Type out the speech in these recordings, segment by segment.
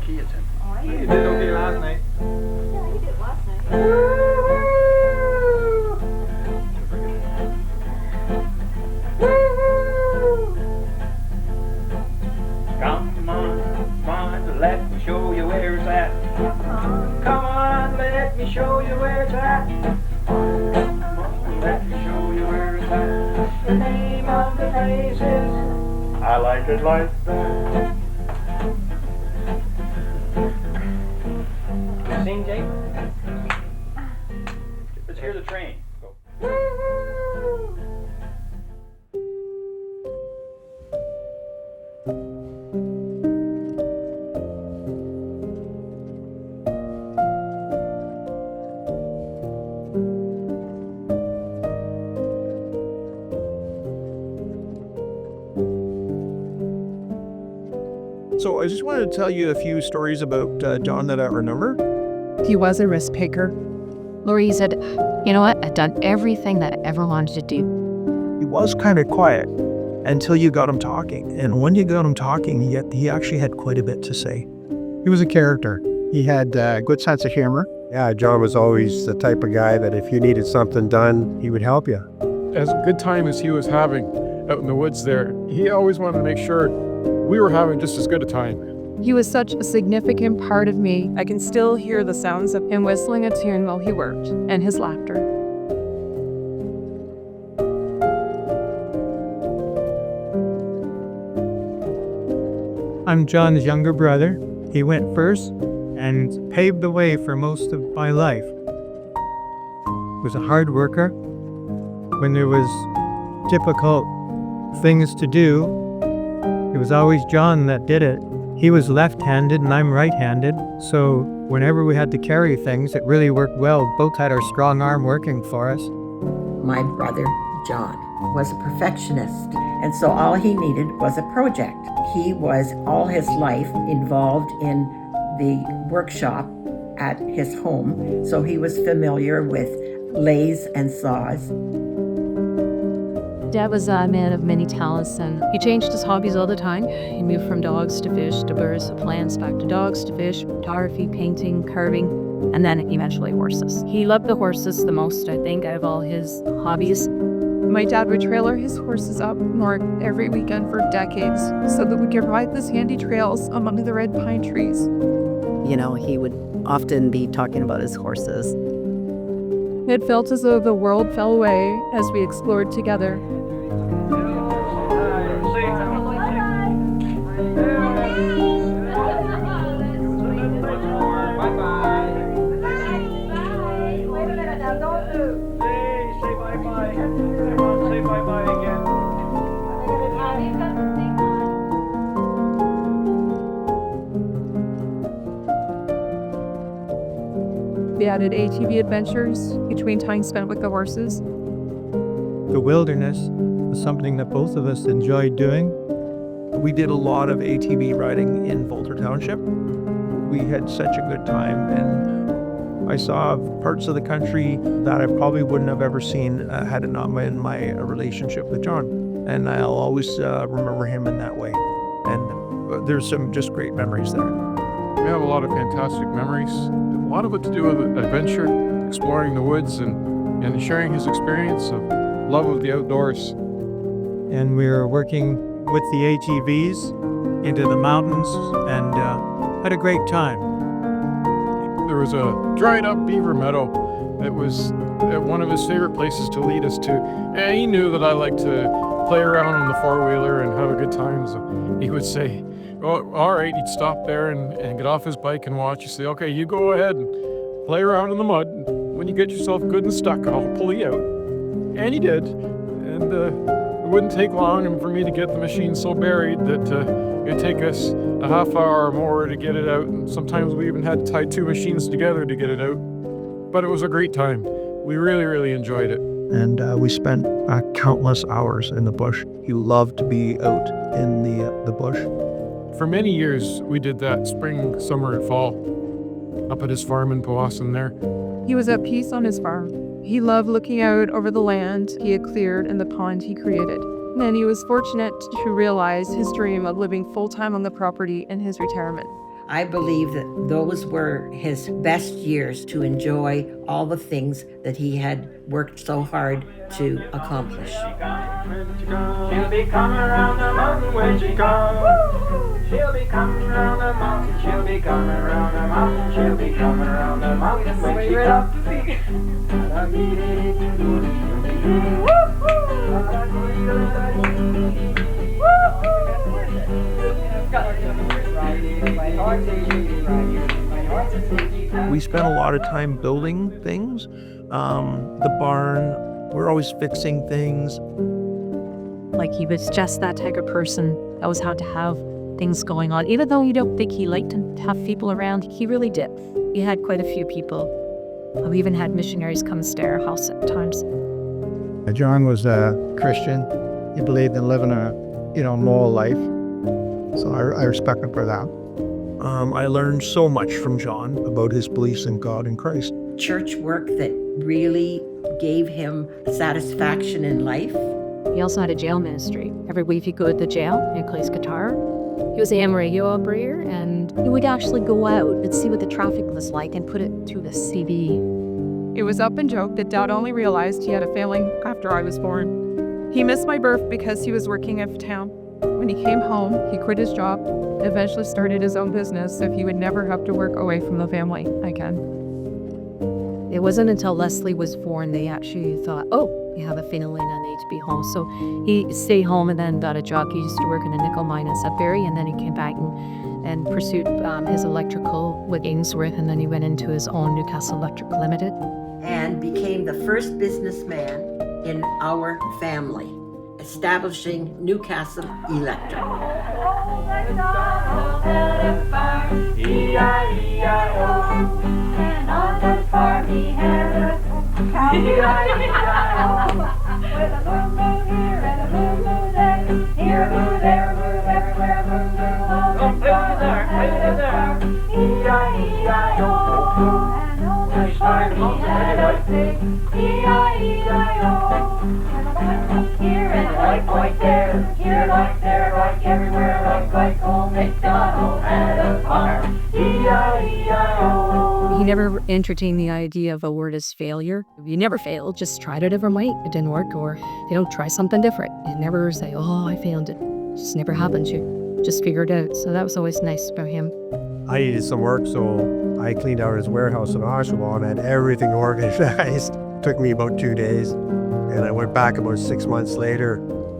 key it's in. Oh, You did okay last night. Yeah, you did last night. Come on, let me show you where it's at. Come on, let me show you where it's at. Come on, let me show you where it's at. The name of the place is I Like It Like That. You sing, Jake? Let's hear the train. Go. So I just wanted to tell you a few stories about John that I remember. He was a risk taker. Laurie said, you know what? I've done everything that I ever wanted to do. He was kind of quiet until you got him talking. And when you got him talking, he actually had quite a bit to say. He was a character. He had a good sense of humor. Yeah, John was always the type of guy that if you needed something done, he would help you. As good time as he was having out in the woods there, he always wanted to make sure we were having just as good a time. He was such a significant part of me. I can still hear the sounds of him whistling a tune while he worked, and his laughter. I'm John's younger brother. He went first and paved the way for most of my life. He was a hard worker. When there was difficult things to do, it was always John that did it. He was left-handed and I'm right-handed, so whenever we had to carry things, it really worked well. Both had our strong arm working for us. My brother, John, was a perfectionist, and so all he needed was a project. He was all his life involved in the workshop at his home, so he was familiar with lathes and saws. Dad was a man of many talents, and he changed his hobbies all the time. He moved from dogs to fish to birds to plants, back to dogs to fish, photography, painting, carving, and then eventually horses. He loved the horses the most, I think, out of all his hobbies. My dad would trailer his horses up north every weekend for decades so that we could ride the sandy trails among the red pine trees. You know, he would often be talking about his horses. It felt as though the world fell away as we explored together. We added ATV adventures between time spent with the horses. The wilderness was something that both of us enjoyed doing. We did a lot of ATV riding in Volter Township. We had such a good time, and I saw parts of the country that I probably wouldn't have ever seen had it not been my relationship with John. And I'll always remember him in that way. And there's some just great memories there. We have a lot of fantastic memories. A lot of it to do with adventure, exploring the woods, and sharing his experience of love of the outdoors. And we were working with the ATVs into the mountains and had a great time. There was a dried up beaver meadow that was one of his favorite places to lead us to. And he knew that I liked to play around on the four-wheeler and have a good time. So he would say, "Oh, all right," he'd stop there and get off his bike and watch. He'd say, "Okay, you go ahead and play around in the mud. When you get yourself good and stuck, I'll pull you out." And he did. And it wouldn't take long for me to get the machine so buried that it'd take us a half hour or more to get it out. And sometimes we even had to tie two machines together to get it out. But it was a great time. We really, really enjoyed it. And we spent countless hours in the bush. He loved to be out in the bush. For many years, we did that spring, summer, and fall up at his farm in Powassan there. He was at peace on his farm. He loved looking out over the land he had cleared and the pond he created. And he was fortunate to realize his dream of living full-time on the property in his retirement. I believe that those were his best years to enjoy all the things that he had worked so hard to accomplish. She'll be coming around the mountain when she comes. She'll be coming around the mountain. She'll be coming around the mountain. She'll be coming around the mountain when she We spent a lot of time building things. The barn, we're always fixing things. Like he was just that type of person that was how to have things going on. Even though you don't think he liked to have people around, he really did. He had quite a few people. We even had missionaries come stay at our house at times. John was a Christian. He believed in living a, moral life. So I respect him for that. I learned so much from John about his beliefs in God and Christ. Church work that really gave him satisfaction in life. He also had a jail ministry. Every week he'd go to the jail and he plays guitar. He was a ham radio operator, and he would actually go out and see what the traffic was like and put it to the CD. It was up and joked that Dad only realized he had a failing after I was born. He missed my birth because he was working out of town. When he came home, he quit his job, eventually started his own business so he would never have to work away from the family again. It wasn't until Leslie was born they actually thought, oh, you have a failing and need to be home. So he stayed home and then got a job. He used to work in a nickel mine in Sudbury, and then he came back and pursued his electrical with Ainsworth, and then he went into his own Newcastle Electric Limited. And became the first businessman in our family, establishing Newcastle Electric. And on that farm he had a cow. With a moo moo here and a moo moo there. Here moo there, moo everywhere, moo moo on the farm. And a farm, E-I-E-I-O. And on that farm he had a pig. E-I-E-I-O. Here and a white point there. Here like there, like everywhere, like old MacDonald had a farm. E-I-E-I-O. He never entertained the idea of a word as failure. You never fail, just try it a different way. It didn't work, or try something different. You never say, oh, I failed it. It just never happened. You just figure it out. So that was always nice about him. I needed some work, so I cleaned out his warehouse in Oshawa and had everything organized. Took me about 2 days, and I went back about 6 months later,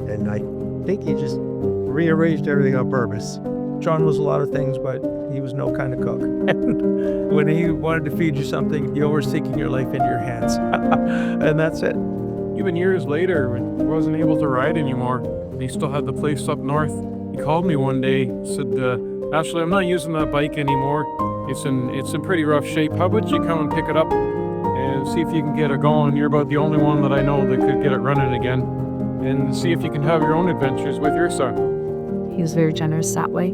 and I think he just rearranged everything on purpose. John was a lot of things, but he was no kind of cook. And when he wanted to feed you something, you were taking your life into your hands. And that's it. Even years later, when he wasn't able to ride anymore, and he still had the place up north, he called me one day, said, Ashley, I'm not using that bike anymore. It's in pretty rough shape. How about you come and pick it up and see if you can get it going? You're about the only one that I know that could get it running again. And see if you can have your own adventures with your son. He was very generous that way.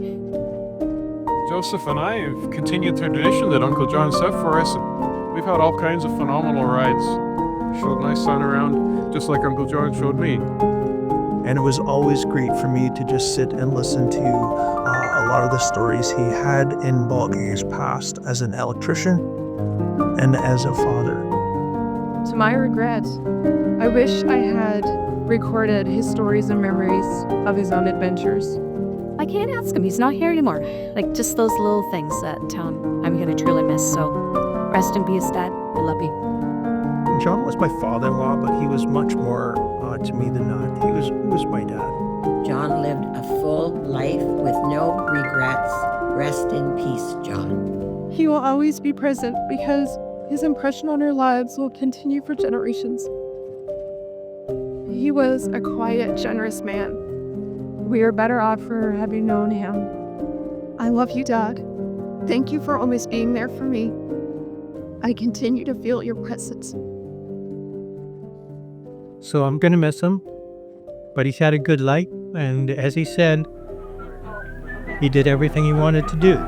Joseph and I have continued the tradition that Uncle John set for us. We've had all kinds of phenomenal rides. Showed my son around just like Uncle John showed me. And it was always great for me to just sit and listen to a lot of the stories he had involving his past as an electrician and as a father. To my regret, I wish I had recorded his stories and memories of his own adventures. I can't ask him. He's not here anymore. Like, just those little things that I'm going to truly miss. So rest in peace, Dad. I love you. John was my father-in-law, but he was much more to me than not. He was my dad. John lived a full life with no regrets. Rest in peace, John. He will always be present because his impression on our lives will continue for generations. He was a quiet, generous man. We are better off for having known him. I love you, Dad. Thank you for always being there for me. I continue to feel your presence. So I'm going to miss him, but he's had a good life, and as he said, he did everything he wanted to do.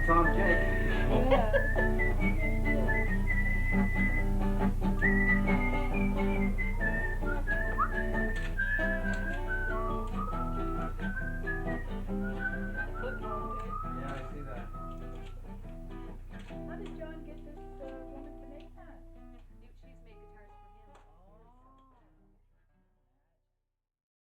Tom Jake.